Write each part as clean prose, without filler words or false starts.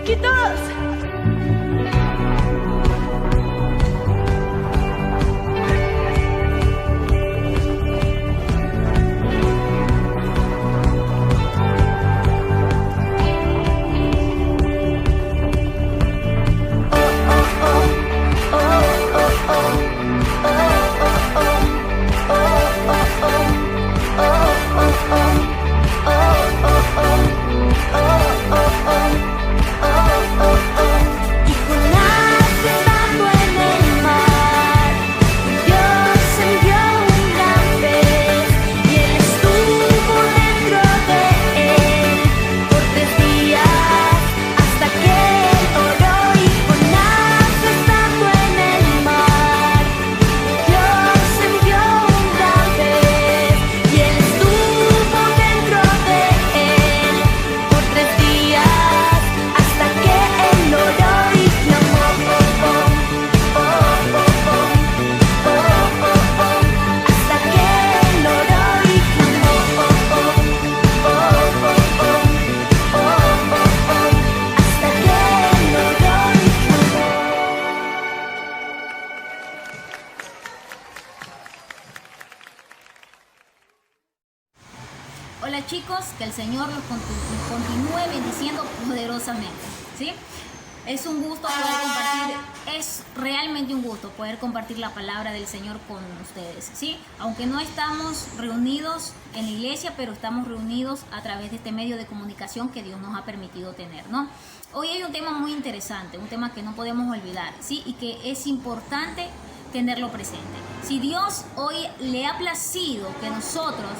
chiquitos. Hola chicos, que el Señor los continúe bendiciendo poderosamente, ¿sí? Es un gusto poder compartir, es realmente un gusto poder compartir la palabra del Señor con ustedes, ¿sí? Aunque no estamos reunidos en la iglesia, pero estamos reunidos a través de este medio de comunicación que Dios nos ha permitido tener, ¿no? Hoy hay un tema muy interesante, un tema que no podemos olvidar, ¿sí? Y que es importante tenerlo presente. Si Dios hoy le ha placido que nosotros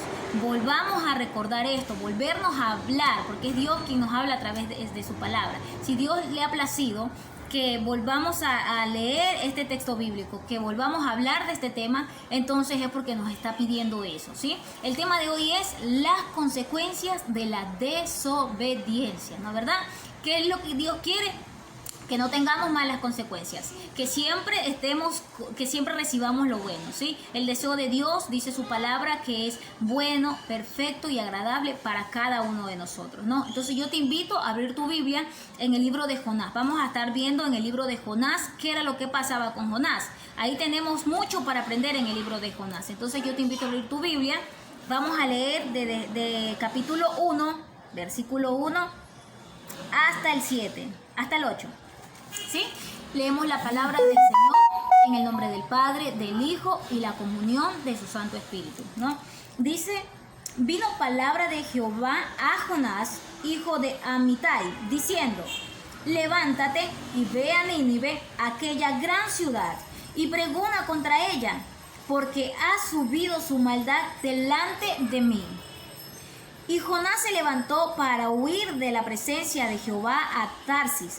volvamos a recordar esto, volvernos a hablar, porque es Dios quien nos habla a través de su palabra. Si Dios le ha placido que volvamos a leer este texto bíblico, que volvamos a hablar de este tema, entonces es porque nos está pidiendo eso, ¿sí? El tema de hoy es las consecuencias de la desobediencia, ¿no? ¿Verdad? ¿Qué es lo que Dios quiere? Que no tengamos malas consecuencias, que siempre recibamos lo bueno, ¿sí? El deseo de Dios, dice su palabra, que es bueno, perfecto y agradable para cada uno de nosotros, ¿no? Entonces yo te invito a abrir tu Biblia en el libro de Jonás. Vamos a estar viendo en el libro de Jonás qué era lo que pasaba con Jonás. Ahí tenemos mucho para aprender en el libro de Jonás. Entonces yo te invito a abrir tu Biblia. Vamos a leer de capítulo 1, versículo 1, hasta el 7, hasta el 8. ¿Sí? Leemos la palabra del Señor en el nombre del Padre, del Hijo y la comunión de su Santo Espíritu, ¿no? Dice: vino palabra de Jehová a Jonás, hijo de Amitai, diciendo: levántate y ve a Nínive, aquella gran ciudad, y pregona contra ella, porque ha subido su maldad delante de mí. Y Jonás se levantó para huir de la presencia de Jehová a Tarsis,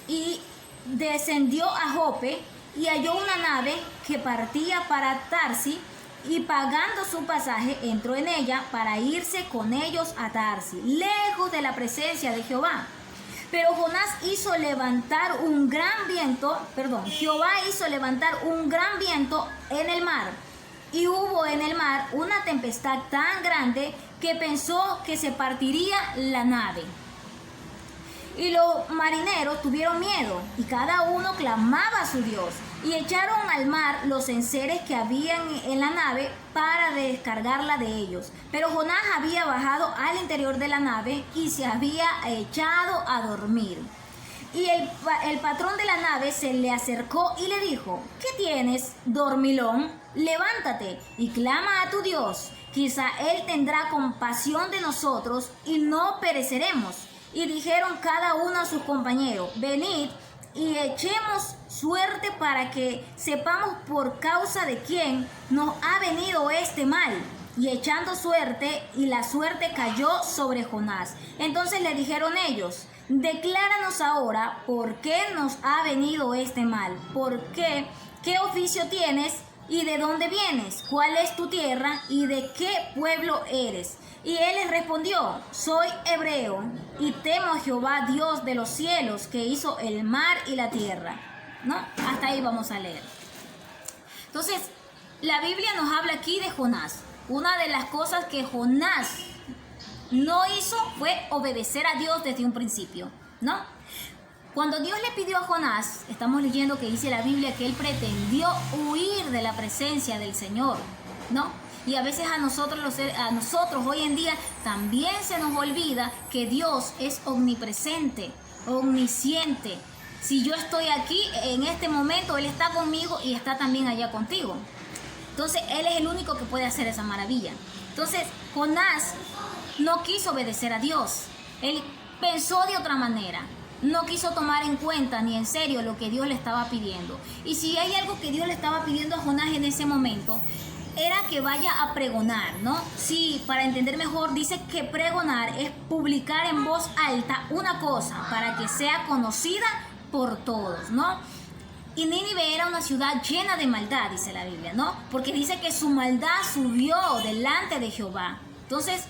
y descendió a Jope y halló una nave que partía para Tarsis, y pagando su pasaje entró en ella para irse con ellos a Tarsis, lejos de la presencia de Jehová. Pero Jonás hizo levantar un gran viento, Jehová hizo levantar un gran viento en el mar, y hubo en el mar una tempestad tan grande que pensó que se partiría la nave. Y los marineros tuvieron miedo, y cada uno clamaba a su Dios, y echaron al mar los enseres que habían en la nave para descargarla de ellos. Pero Jonás había bajado al interior de la nave y se había echado a dormir. Y el patrón de la nave se le acercó y le dijo: ¿qué tienes, dormilón? Levántate y clama a tu Dios. Quizá Él tendrá compasión de nosotros y no pereceremos. Y dijeron cada uno a sus compañeros: venid y echemos suerte para que sepamos por causa de quién nos ha venido este mal. Y echando suerte, y la suerte cayó sobre Jonás. Entonces le dijeron ellos: decláranos ahora por qué nos ha venido este mal. ¿Por qué? ¿Qué oficio tienes? ¿Y de dónde vienes? ¿Cuál es tu tierra? ¿Y de qué pueblo eres? Y él les respondió: soy hebreo, y temo a Jehová Dios de los cielos, que hizo el mar y la tierra. ¿No? Hasta ahí vamos a leer. Entonces, la Biblia nos habla aquí de Jonás. Una de las cosas que Jonás no hizo fue obedecer a Dios desde un principio, ¿no? Cuando Dios le pidió a Jonás, estamos leyendo que dice la Biblia que él pretendió huir de la presencia del Señor, ¿no? Y a veces a nosotros hoy en día también se nos olvida que Dios es omnipresente, omnisciente. Si yo estoy aquí en este momento, Él está conmigo y está también allá contigo. Entonces Él es el único que puede hacer esa maravilla. Entonces Jonás no quiso obedecer a Dios. Él pensó de otra manera. No quiso tomar en cuenta ni en serio lo que Dios le estaba pidiendo. Y si hay algo que Dios le estaba pidiendo a Jonás en ese momento, era que vaya a pregonar, ¿no? Sí, para entender mejor, dice que pregonar es publicar en voz alta una cosa para que sea conocida por todos, ¿no? Y Nínive era una ciudad llena de maldad, dice la Biblia, ¿no? Porque dice que su maldad subió delante de Jehová. Entonces,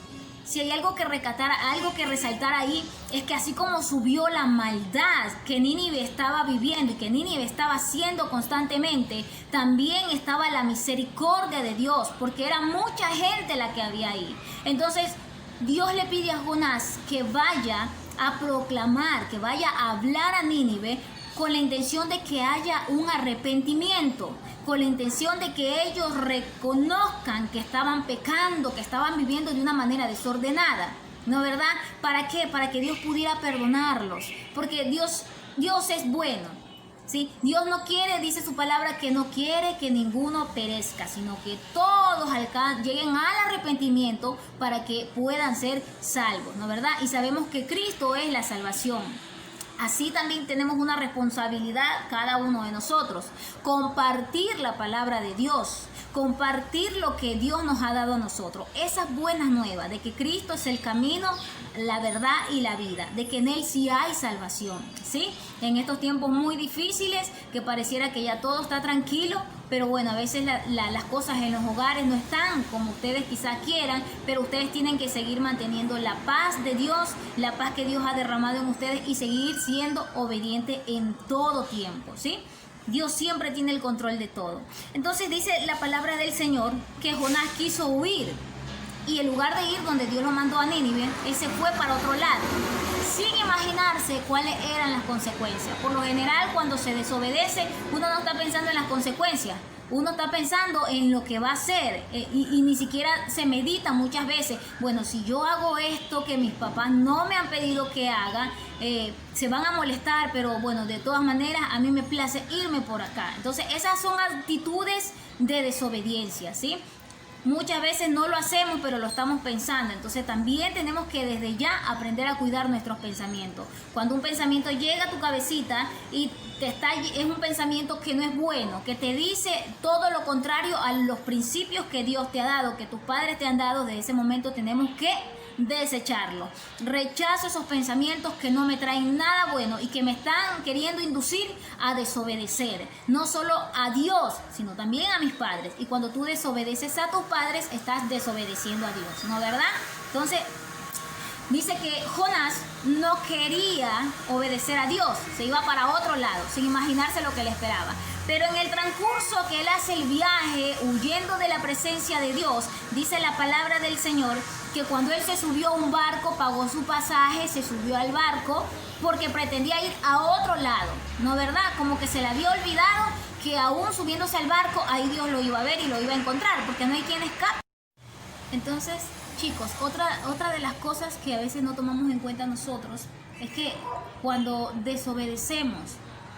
si hay algo que resaltar ahí, es que así como subió la maldad que Nínive estaba viviendo y que Nínive estaba haciendo constantemente, también estaba la misericordia de Dios, porque era mucha gente la que había ahí. Entonces, Dios le pide a Jonás que vaya a proclamar, que vaya a hablar a Nínive con la intención de que haya un arrepentimiento, con la intención de que ellos reconozcan que estaban pecando, que estaban viviendo de una manera desordenada, ¿no verdad? ¿Para qué? Para que Dios pudiera perdonarlos, porque Dios es bueno, ¿sí? Dios no quiere, dice su palabra, que no quiere que ninguno perezca, sino que todos lleguen al arrepentimiento para que puedan ser salvos, ¿no verdad? Y sabemos que Cristo es la salvación. Así también tenemos una responsabilidad cada uno de nosotros, compartir la palabra de Dios, compartir lo que Dios nos ha dado a nosotros, esas buenas nuevas de que Cristo es el camino, la verdad y la vida, de que en Él sí hay salvación, ¿sí? En estos tiempos muy difíciles, que pareciera que ya todo está tranquilo, pero bueno, a veces las cosas en los hogares no están como ustedes quizás quieran, pero ustedes tienen que seguir manteniendo la paz de Dios, la paz que Dios ha derramado en ustedes y seguir siendo obediente en todo tiempo, ¿sí? Dios siempre tiene el control de todo. Entonces dice la palabra del Señor que Jonás quiso huir y en lugar de ir donde Dios lo mandó a Nínive, él se fue para otro lado, sin imaginarse cuáles eran las consecuencias. Por lo general, cuando se desobedece, uno no está pensando en las consecuencias, uno está pensando en lo que va a hacer y ni siquiera se medita muchas veces. Bueno, si yo hago esto que mis papás no me han pedido que haga, se van a molestar, pero bueno, de todas maneras a mí me place irme por acá. Entonces esas son actitudes de desobediencia, ¿sí? Muchas veces no lo hacemos, pero lo estamos pensando. Entonces también tenemos que desde ya aprender a cuidar nuestros pensamientos. Cuando un pensamiento llega a tu cabecita y es un pensamiento que no es bueno, que te dice todo lo contrario a los principios que Dios te ha dado, que tus padres te han dado, de ese momento tenemos que desecharlo. Rechazo esos pensamientos que no me traen nada bueno y que me están queriendo inducir a desobedecer, no solo a Dios, sino también a mis padres. Y cuando tú desobedeces a tus padres, estás desobedeciendo a Dios, ¿no verdad? Entonces dice que Jonás no quería obedecer a Dios, se iba para otro lado, sin imaginarse lo que le esperaba. Pero en el transcurso que él hace el viaje, huyendo de la presencia de Dios, dice la palabra del Señor que cuando él se subió a un barco, pagó su pasaje, se subió al barco porque pretendía ir a otro lado, ¿no verdad? Como que se le había olvidado que aún subiéndose al barco, ahí Dios lo iba a ver y lo iba a encontrar, porque no hay quien escape. Entonces, chicos, otra de las cosas que a veces no tomamos en cuenta nosotros es que cuando desobedecemos,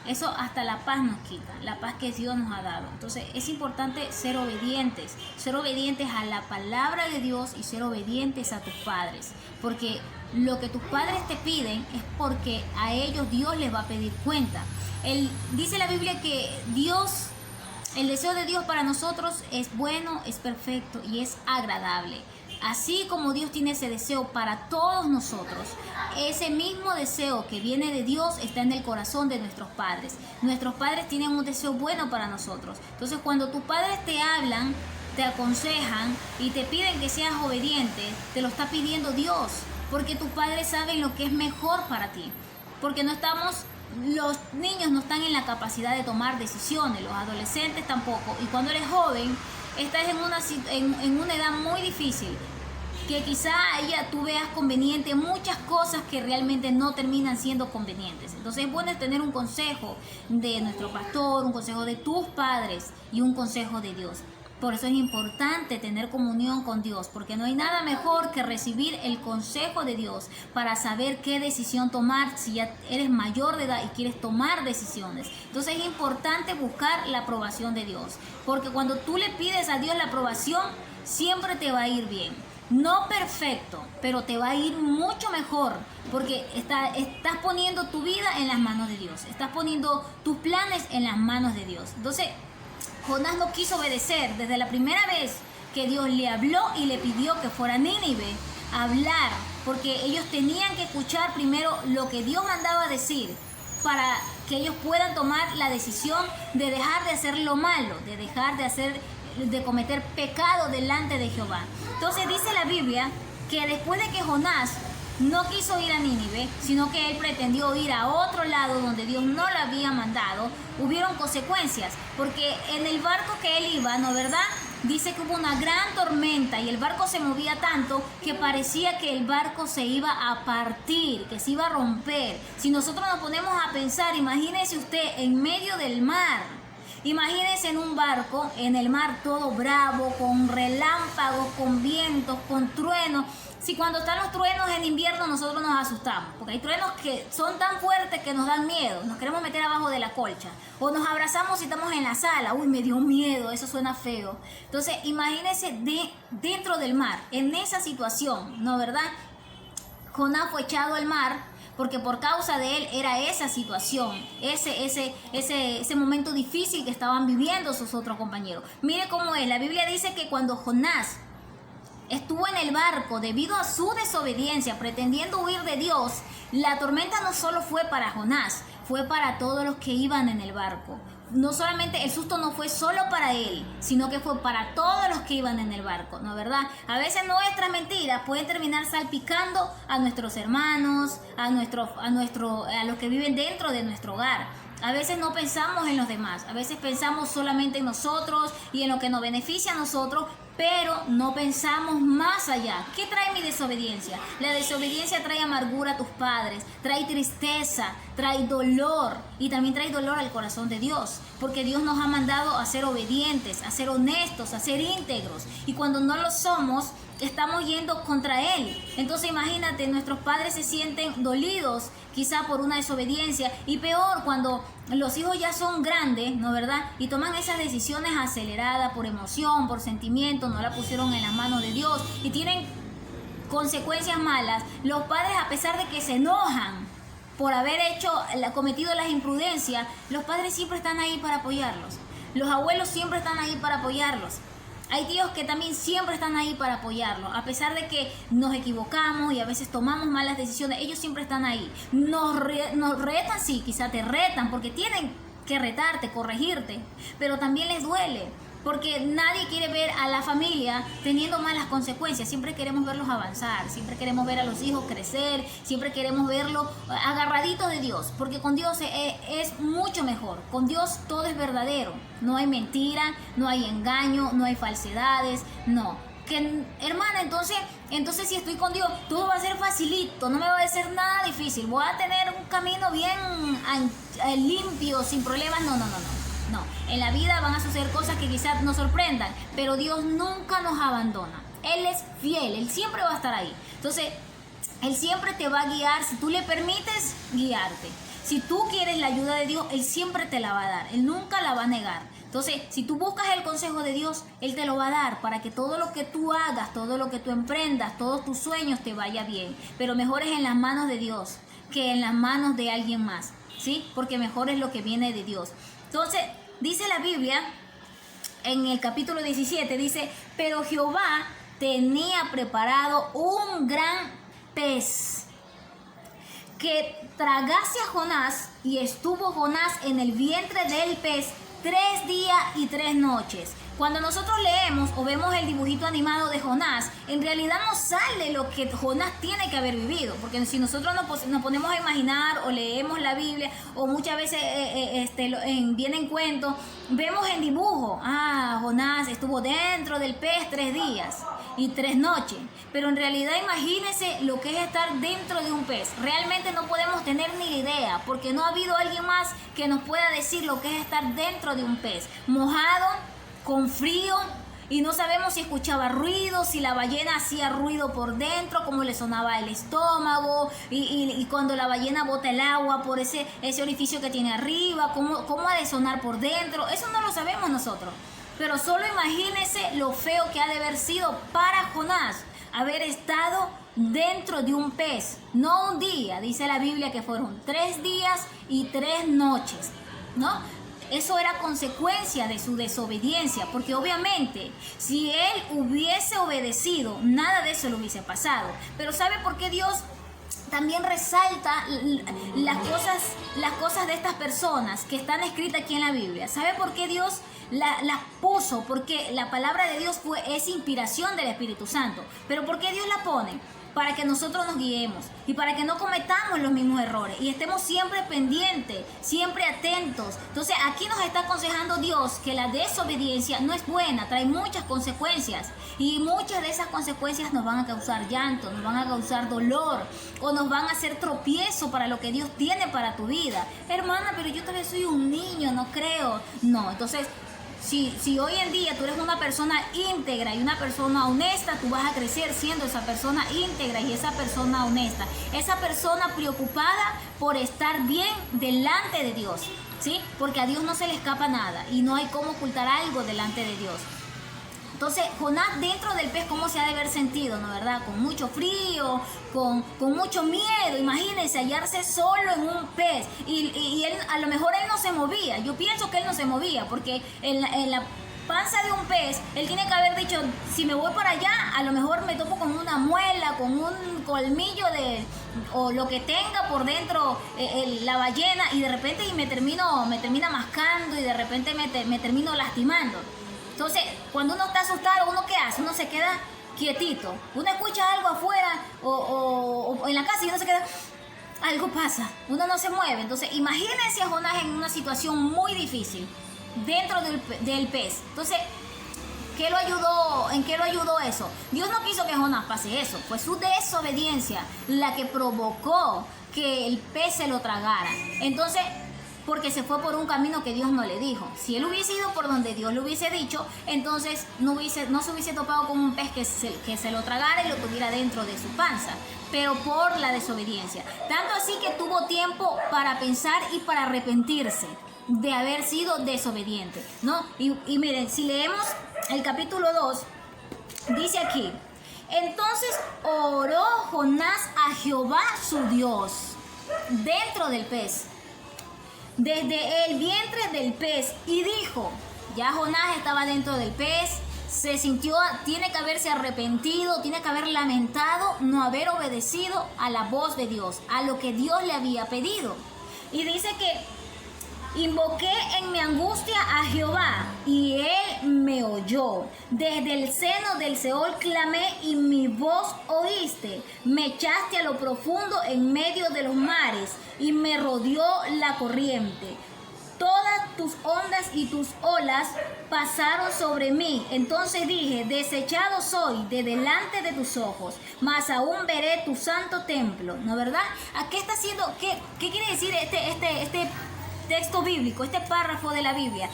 eso hasta la paz nos quita, la paz que Dios nos ha dado. Entonces es importante ser obedientes a la palabra de Dios y ser obedientes a tus padres, porque lo que tus padres te piden es porque a ellos Dios les va a pedir cuenta. Dice la Biblia que el deseo de Dios para nosotros es bueno, es perfecto y es agradable. Así como Dios tiene ese deseo para todos nosotros, ese mismo deseo que viene de Dios está en el corazón de nuestros padres. Nuestros padres tienen un deseo bueno para nosotros. Entonces, cuando tus padres te hablan, te aconsejan y te piden que seas obediente, te lo está pidiendo Dios, porque tus padres saben lo que es mejor para ti. Porque los niños no están en la capacidad de tomar decisiones, los adolescentes tampoco. Y cuando eres joven, estás en una edad muy difícil. que quizá tú veas conveniente muchas cosas que realmente no terminan siendo convenientes. Entonces es bueno tener un consejo de nuestro pastor, un consejo de tus padres y un consejo de Dios. Por eso es importante tener comunión con Dios, porque no hay nada mejor que recibir el consejo de Dios para saber qué decisión tomar si ya eres mayor de edad y quieres tomar decisiones. Entonces es importante buscar la aprobación de Dios, porque cuando tú le pides a Dios la aprobación, siempre te va a ir bien. No perfecto, pero te va a ir mucho mejor, porque estás poniendo tu vida en las manos de Dios, estás poniendo tus planes en las manos de Dios. Entonces, Jonás no quiso obedecer desde la primera vez que Dios le habló y le pidió que fuera a Nínive a hablar, porque ellos tenían que escuchar primero lo que Dios mandaba decir para que ellos puedan tomar la decisión de dejar de hacer lo malo, de dejar de cometer pecado delante de Jehová. Entonces dice la Biblia que después de que Jonás no quiso ir a Nínive, sino que él pretendió ir a otro lado donde Dios no lo había mandado, hubieron consecuencias, porque en el barco que él iba, ¿no verdad? Dice que hubo una gran tormenta y el barco se movía tanto que parecía que el barco se iba a partir, que se iba a romper. Si nosotros nos ponemos a pensar, imagínese usted en medio del mar. Imagínense en un barco, en el mar todo bravo, con relámpagos, con vientos, con truenos. Si cuando están los truenos en invierno nosotros nos asustamos, porque hay truenos que son tan fuertes que nos dan miedo, nos queremos meter abajo de la colcha, o nos abrazamos y estamos en la sala, uy, me dio miedo, eso suena feo. Entonces imagínense dentro del mar, en esa situación, ¿no verdad? Jonás fue echado al mar, porque por causa de él era esa situación, ese momento difícil que estaban viviendo sus otros compañeros. Mire cómo es, la Biblia dice que cuando Jonás estuvo en el barco debido a su desobediencia, pretendiendo huir de Dios, la tormenta no solo fue para Jonás, fue para todos los que iban en el barco. No solamente el susto no fue solo para él, sino que fue para todos los que iban en el barco, ¿no verdad? A veces nuestras mentiras pueden terminar salpicando a nuestros hermanos, a los que viven dentro de nuestro hogar. A veces no pensamos en los demás, a veces pensamos solamente en nosotros y en lo que nos beneficia a nosotros, pero no pensamos más allá. ¿Qué trae mi desobediencia? La desobediencia trae amargura a tus padres, trae tristeza, trae dolor y también trae dolor al corazón de Dios, porque Dios nos ha mandado a ser obedientes, a ser honestos, a ser íntegros, y cuando no lo somos, estamos yendo contra Él. Entonces imagínate, nuestros padres se sienten dolidos quizá por una desobediencia, y peor cuando los hijos ya son grandes, ¿no verdad? Y toman esas decisiones aceleradas por emoción, por sentimiento, no la pusieron en las manos de Dios y tienen consecuencias malas. Los padres, a pesar de que se enojan por haber cometido las imprudencias, los padres siempre están ahí para apoyarlos. Los abuelos siempre están ahí para apoyarlos. Hay tíos que también siempre están ahí para apoyarlos. A pesar de que nos equivocamos y a veces tomamos malas decisiones, ellos siempre están ahí. Nos retan, sí, quizá te retan porque tienen que retarte, corregirte, pero también les duele. Porque nadie quiere ver a la familia teniendo malas consecuencias. Siempre queremos verlos avanzar, siempre queremos ver a los hijos crecer, siempre queremos verlos agarraditos de Dios. Porque con Dios es mucho mejor. Con Dios todo es verdadero. No hay mentira, no hay engaño, no hay falsedades, no. Hermana, entonces si estoy con Dios, todo va a ser facilito, no me va a ser nada difícil. Voy a tener un camino bien limpio, sin problemas. No, en la vida van a suceder cosas que quizás nos sorprendan, pero Dios nunca nos abandona. Él es fiel, Él siempre va a estar ahí. Entonces, Él siempre te va a guiar si tú le permites guiarte. Si tú quieres la ayuda de Dios, Él siempre te la va a dar. Él nunca la va a negar. Entonces, si tú buscas el consejo de Dios, Él te lo va a dar para que todo lo que tú hagas, todo lo que tú emprendas, todos tus sueños te vaya bien. Pero mejor es en las manos de Dios que en las manos de alguien más, ¿sí? Porque mejor es lo que viene de Dios. Entonces, dice la Biblia, en el capítulo 17, dice, pero Jehová tenía preparado un gran pez que tragase a Jonás, y estuvo Jonás en el vientre del pez 3 días y 3 noches. Cuando nosotros leemos o vemos el dibujito animado de Jonás, en realidad no sale lo que Jonás tiene que haber vivido, porque si nosotros nos ponemos a imaginar o leemos la Biblia o muchas veces vienen cuentos, vemos en dibujo, Jonás estuvo dentro del pez 3 días. y 3 noches. Pero en realidad imagínense lo que es estar dentro de un pez. Realmente no podemos tener ni idea, porque no ha habido alguien más que nos pueda decir lo que es estar dentro de un pez. Mojado, con frío, y no sabemos si escuchaba ruido, si la ballena hacía ruido por dentro, cómo le sonaba el estómago, y cuando la ballena bota el agua por ese orificio que tiene arriba, cómo ha de sonar por dentro. Eso no lo sabemos nosotros. Pero solo imagínense lo feo que ha de haber sido para Jonás haber estado dentro de un pez. No un día, dice la Biblia que fueron 3 días y 3 noches, ¿no? Eso era consecuencia de su desobediencia, porque obviamente si él hubiese obedecido, nada de eso le hubiese pasado. Pero ¿sabe por qué Dios también resalta las cosas de estas personas que están escritas aquí en la Biblia? ¿Sabe por qué Dios las puso? Porque la palabra de Dios es inspiración del Espíritu Santo. ¿Pero por qué Dios la pone? Para que nosotros nos guiemos y para que no cometamos los mismos errores y estemos siempre pendientes, siempre atentos. Entonces aquí nos está aconsejando Dios que la desobediencia no es buena, trae muchas consecuencias, y muchas de esas consecuencias nos van a causar llanto, nos van a causar dolor, o nos van a hacer tropiezo para lo que Dios tiene para tu vida. Hermana, pero yo todavía soy un niño, no creo. No, entonces si hoy en día tú eres una persona íntegra y una persona honesta, tú vas a crecer siendo esa persona íntegra y esa persona honesta, esa persona preocupada por estar bien delante de Dios, ¿sí? Porque a Dios no se le escapa nada y no hay cómo ocultar algo delante de Dios. Entonces, Jonás dentro del pez, ¿cómo se ha de haber sentido, no verdad? Con mucho frío, con mucho miedo. Imagínense hallarse solo en un pez. Y él, a lo mejor él no se movía. Yo pienso que él no se movía, porque en la panza de un pez, él tiene que haber dicho, si me voy para allá, a lo mejor me topo con una muela, con un colmillo o lo que tenga por dentro la ballena, y de repente me termina mascando, y de repente me termino lastimando. Entonces, cuando uno está asustado, ¿uno qué hace? Uno se queda quietito. Uno escucha algo afuera o en la casa y uno se queda, algo pasa. Uno no se mueve. Entonces, imagínense a Jonás en una situación muy difícil dentro del pez. Entonces, ¿en qué lo ayudó eso? Dios no quiso que Jonás pase eso. Fue su desobediencia la que provocó que el pez se lo tragara. Entonces, porque se fue por un camino que Dios no le dijo. Si él hubiese ido por donde Dios le hubiese dicho, entonces no se hubiese topado con un pez que se lo tragara y lo tuviera dentro de su panza, pero por la desobediencia. Tanto así que tuvo tiempo para pensar y para arrepentirse de haber sido desobediente, ¿no? Y miren, si leemos el capítulo 2, dice aquí, entonces oró Jonás a Jehová su Dios dentro del pez, desde el vientre del pez, y dijo, ya Jonás estaba dentro del pez, se sintió, tiene que haberse arrepentido, tiene que haber lamentado no haber obedecido a la voz de Dios, a lo que Dios le había pedido. Y dice que invoqué en mi angustia a Jehová, y él me oyó. Desde el seno del Seol clamé, y mi voz oíste. Me echaste a lo profundo en medio de los mares, y me rodeó la corriente. Todas tus ondas y tus olas pasaron sobre mí. Entonces dije, desechado soy de delante de tus ojos, mas aún veré tu santo templo. ¿No verdad? ¿A qué está haciendo? ¿Qué quiere decir este texto bíblico, este párrafo de la Biblia?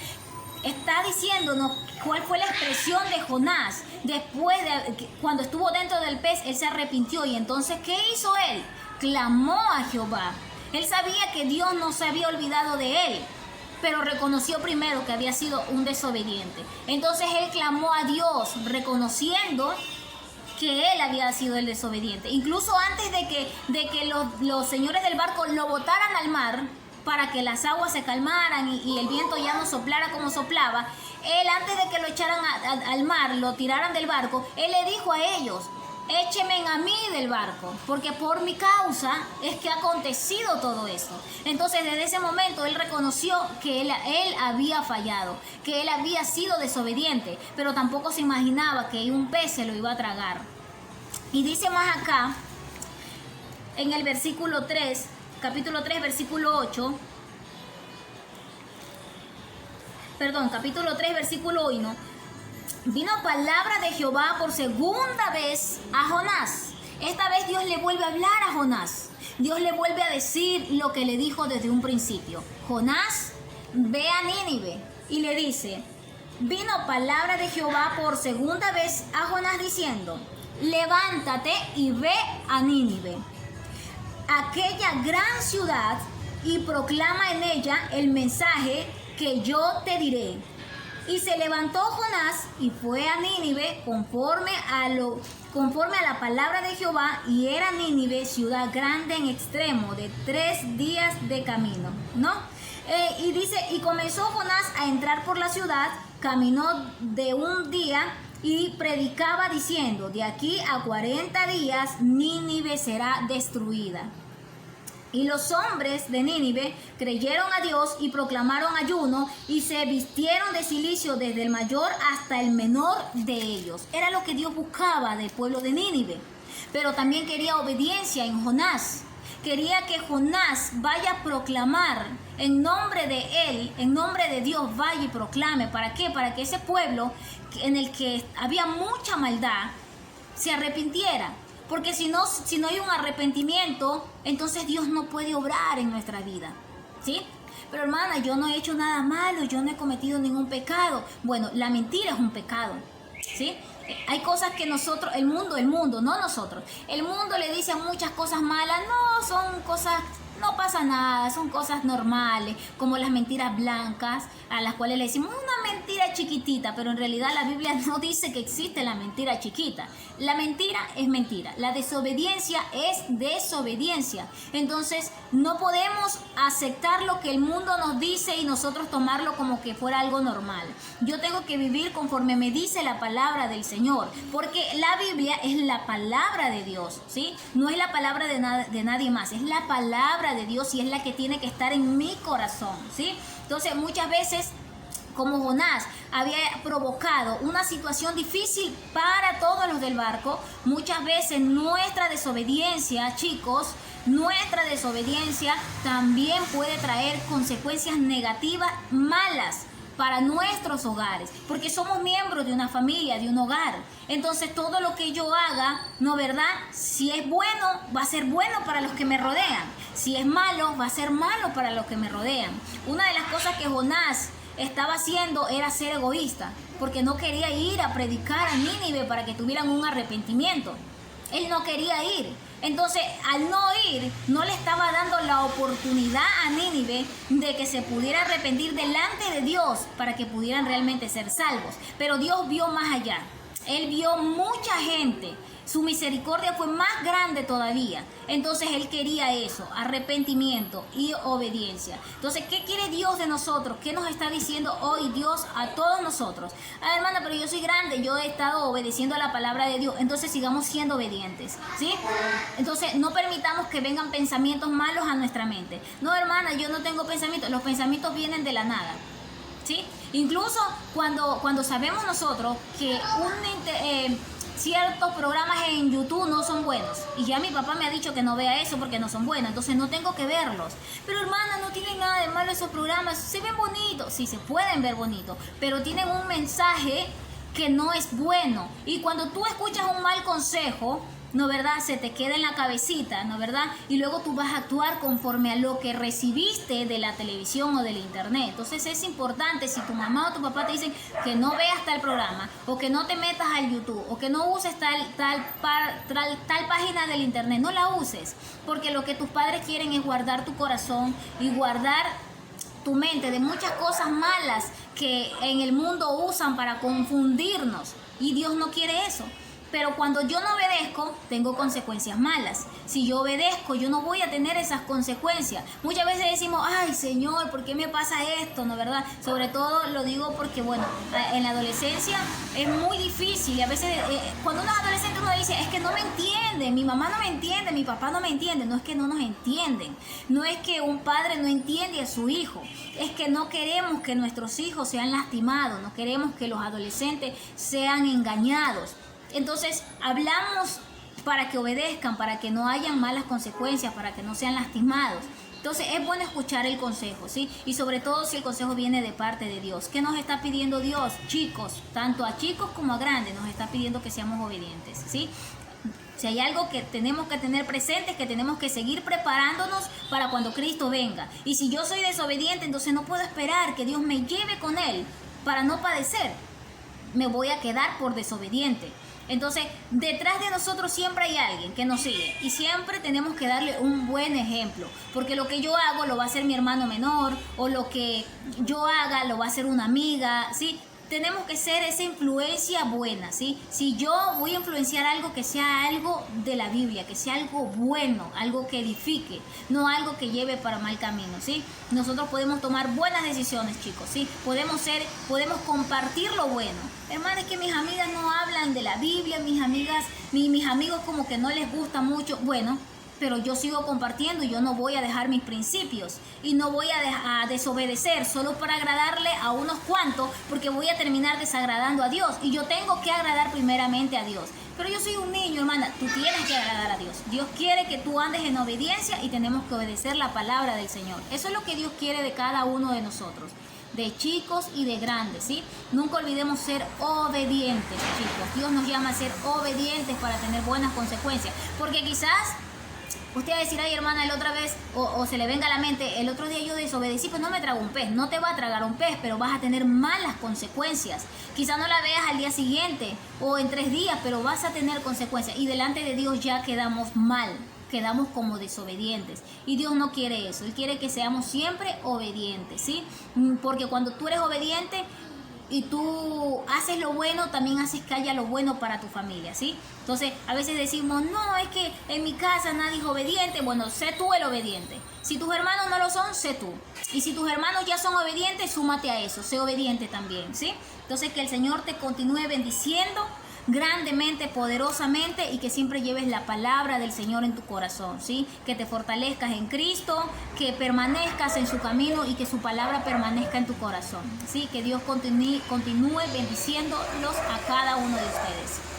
Está diciéndonos cuál fue la expresión de Jonás después de cuando estuvo dentro del pez. Él se arrepintió, y entonces ¿qué hizo él? Clamó a Jehová. Él sabía que Dios no se había olvidado de él, pero reconoció primero que había sido un desobediente. Entonces él clamó a Dios, reconociendo que él había sido el desobediente. Incluso antes de que los señores del barco lo botaran al mar, para que las aguas se calmaran y el viento ya no soplara como soplaba, él, antes de que lo echaran al mar, lo tiraran del barco, él le dijo a ellos, échenme a mí del barco, porque por mi causa es que ha acontecido todo esto. Entonces desde ese momento él reconoció que él había fallado, que él había sido desobediente, pero tampoco se imaginaba que un pez se lo iba a tragar. Y dice más acá, en el versículo 3, capítulo 3, versículo 8, capítulo 3, versículo 1, vino palabra de Jehová por segunda vez a Jonás. Esta vez Dios le vuelve a hablar a Jonás. Dios le vuelve a decir lo que le dijo desde un principio. Jonás, ve a Nínive. Y le dice, vino palabra de Jehová por segunda vez a Jonás diciendo, levántate y ve a Nínive, aquella gran ciudad, y proclama en ella el mensaje que yo te diré. Y se levantó Jonás y fue a Nínive conforme a la palabra de Jehová, y era Nínive ciudad grande en extremo, de 3 días de camino, ¿no? Y dice, y comenzó Jonás a entrar por la ciudad, caminó de un día y predicaba diciendo, de aquí a 40 días Nínive será destruida. Y los hombres de Nínive creyeron a Dios y proclamaron ayuno y se vistieron de cilicio desde el mayor hasta el menor de ellos. Era lo que Dios buscaba del pueblo de Nínive. Pero también quería obediencia en Jonás. Quería que Jonás vaya a proclamar en nombre de él, en nombre de Dios, vaya y proclame. ¿Para qué? Para que ese pueblo en el que había mucha maldad se arrepintiera. Porque si no hay un arrepentimiento, entonces Dios no puede obrar en nuestra vida, ¿sí? Pero hermana, yo no he hecho nada malo, yo no he cometido ningún pecado. Bueno, la mentira es un pecado, ¿sí? Hay cosas que nosotros, el mundo, no nosotros. El mundo le dice muchas cosas malas, no, son cosas, no pasa nada, son cosas normales, como las mentiras blancas, a las cuales le decimos una mentira chiquitita, pero en realidad la Biblia no dice que existe la mentira chiquita. La mentira es mentira, la desobediencia es desobediencia. Entonces no podemos aceptar lo que el mundo nos dice y nosotros tomarlo como que fuera algo normal. Yo tengo que vivir conforme me dice la palabra del Señor, porque la Biblia es la palabra de Dios, ¿sí? No es la palabra de nadie más, es la palabra de Dios y es la que tiene que estar en mi corazón, ¿sí? Entonces muchas veces, como Jonás había provocado una situación difícil para todos los del barco, muchas veces nuestra desobediencia, chicos, nuestra desobediencia también puede traer consecuencias negativas, malas para nuestros hogares, porque somos miembros de una familia, de un hogar. Entonces todo lo que yo haga, ¿no verdad? Si es bueno, va a ser bueno para los que me rodean. Si es malo, va a ser malo para los que me rodean. Una de las cosas que Jonás estaba haciendo era ser egoísta, porque no quería ir a predicar a Nínive para que tuvieran un arrepentimiento. Él no quería ir. Entonces, al no ir, no le estaba dando la oportunidad a Nínive de que se pudiera arrepentir delante de Dios para que pudieran realmente ser salvos. Pero Dios vio más allá. Él vio mucha gente. Su misericordia fue más grande todavía. Entonces Él quería eso, arrepentimiento y obediencia. Entonces, ¿qué quiere Dios de nosotros? ¿Qué nos está diciendo hoy Dios a todos nosotros? Ah, hermana, pero yo soy grande, yo he estado obedeciendo a la palabra de Dios. Entonces sigamos siendo obedientes, ¿sí? Entonces no permitamos que vengan pensamientos malos a nuestra mente. No, hermana, yo no tengo pensamientos. Los pensamientos vienen de la nada, ¿sí? Incluso cuando sabemos nosotros que ciertos programas en YouTube no son buenos, y ya mi papá me ha dicho que no vea eso porque no son buenos, entonces no tengo que verlos. Pero hermana, no tienen nada de malo esos programas, se ven bonitos, sí, se pueden ver bonitos, pero tienen un mensaje que no es bueno. Y cuando tú escuchas un mal consejo, ¿no verdad? Se te queda en la cabecita, ¿no verdad? Y luego tú vas a actuar conforme a lo que recibiste de la televisión o del internet. Entonces es importante, si tu mamá o tu papá te dicen que no veas tal programa, o que no te metas al YouTube, o que no uses tal página del internet, no la uses, porque lo que tus padres quieren es guardar tu corazón y guardar tu mente de muchas cosas malas que en el mundo usan para confundirnos, y Dios no quiere eso. Pero cuando yo no obedezco, tengo consecuencias malas. Si yo obedezco, yo no voy a tener esas consecuencias. Muchas veces decimos, ay, Señor, ¿por qué me pasa esto? ¿No, verdad? Sobre todo lo digo porque, bueno, en la adolescencia es muy difícil. Y a veces, cuando uno es adolescente, uno dice, es que no me entiende, mi mamá no me entiende, mi papá no me entiende. No es que no nos entienden. No es que un padre no entiende a su hijo. Es que no queremos que nuestros hijos sean lastimados. No queremos que los adolescentes sean engañados. Entonces hablamos para que obedezcan, para que no hayan malas consecuencias, para que no sean lastimados. Entonces es bueno escuchar el consejo, ¿sí? Y sobre todo si el consejo viene de parte de Dios. ¿Qué nos está pidiendo Dios? Chicos, tanto a chicos como a grandes, nos está pidiendo que seamos obedientes, ¿sí? Si hay algo que tenemos que tener presente es que tenemos que seguir preparándonos para cuando Cristo venga. Y si yo soy desobediente, entonces no puedo esperar que Dios me lleve con Él para no padecer. Me voy a quedar por desobediente. Entonces, detrás de nosotros siempre hay alguien que nos sigue y siempre tenemos que darle un buen ejemplo, porque lo que yo hago lo va a hacer mi hermano menor, o lo que yo haga lo va a hacer una amiga, ¿sí? Tenemos que ser esa influencia buena, ¿sí? Si yo voy a influenciar algo, que sea algo de la Biblia, que sea algo bueno, algo que edifique, no algo que lleve para mal camino, ¿sí? Nosotros podemos tomar buenas decisiones, chicos, ¿sí? Podemos compartir lo bueno. Hermanos, es que mis amigas no hablan de la Biblia, mis amigos como que no les gusta mucho. Bueno, pero yo sigo compartiendo y yo no voy a dejar mis principios y no voy a desobedecer solo para agradarle a unos cuantos, porque voy a terminar desagradando a Dios y yo tengo que agradar primeramente a Dios. Pero yo soy un niño, hermana, tú tienes que agradar a Dios. Dios quiere que tú andes en obediencia y tenemos que obedecer la palabra del Señor. Eso es lo que Dios quiere de cada uno de nosotros, de chicos y de grandes, ¿sí? Nunca olvidemos ser obedientes, chicos. Dios nos llama a ser obedientes para tener buenas consecuencias, porque quizás usted va a decir, ay hermana, la otra vez, o se le venga a la mente, el otro día yo desobedecí, pues no me trago un pez. No te va a tragar un pez, pero vas a tener malas consecuencias. Quizá no la veas al día siguiente o en 3 días, pero vas a tener consecuencias. Y delante de Dios ya quedamos mal, quedamos como desobedientes. Y Dios no quiere eso, Él quiere que seamos siempre obedientes, ¿sí? Porque cuando tú eres obediente y tú haces lo bueno, también haces que haya lo bueno para tu familia, ¿sí? Entonces, a veces decimos, no, es que en mi casa nadie es obediente. Bueno, sé tú el obediente. Si tus hermanos no lo son, sé tú. Y si tus hermanos ya son obedientes, súmate a eso, sé obediente también, ¿sí? Entonces, que el Señor te continúe bendiciendo grandemente, poderosamente, y que siempre lleves la palabra del Señor en tu corazón, ¿sí? Que te fortalezcas en Cristo, que permanezcas en su camino y que su palabra permanezca en tu corazón, ¿sí? Que Dios continúe bendiciéndolos a cada uno de ustedes.